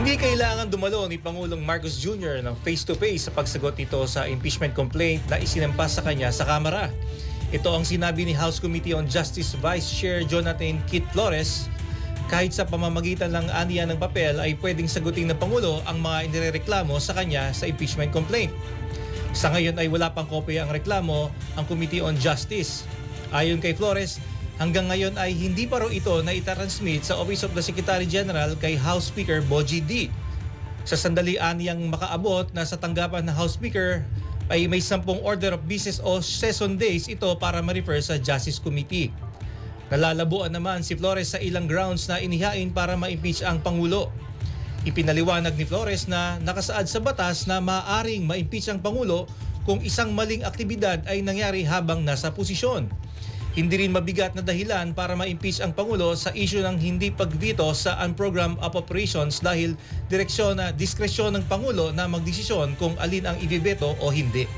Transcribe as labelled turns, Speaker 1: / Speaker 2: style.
Speaker 1: Hindi kailangan dumalo ni Pangulong Marcos Jr. ng face-to-face sa pagsagot nito sa impeachment complaint na isinampas sa kanya sa Kamara. Ito ang sinabi ni House Committee on Justice Vice Chair Jonathan Kit Flores. Kahit sa pamamagitan ng aniya ng papel ay pwedeng sagutin ng Pangulo ang mga inireklamo sa kanya sa impeachment complaint. Sa ngayon ay wala pang kopya ang reklamo ang Committee on Justice. Ayon kay Flores, hanggang ngayon ay hindi pa raw ito na itatransmit sa Office of the Secretary General kay House Speaker Bogie D. Sa sandalian niyang makaabot na sa tanggapan ng House Speaker ay may 10 order of business o session days ito para ma-refer sa Justice Committee. Nalalabuan naman si Flores sa ilang grounds na inihain para ma-impeach ang Pangulo. Ipinaliwanag ni Flores na nakasaad sa batas na maaaring ma-impeach ang Pangulo kung isang maling aktibidad ay nangyari habang nasa posisyon. Hindi rin mabigat na dahilan para ma-impeach ang Pangulo sa isyu ng hindi pagvito sa unprogrammed appropriations dahil diskresyon ng Pangulo na magdesisyon kung alin ang ibibeto o hindi.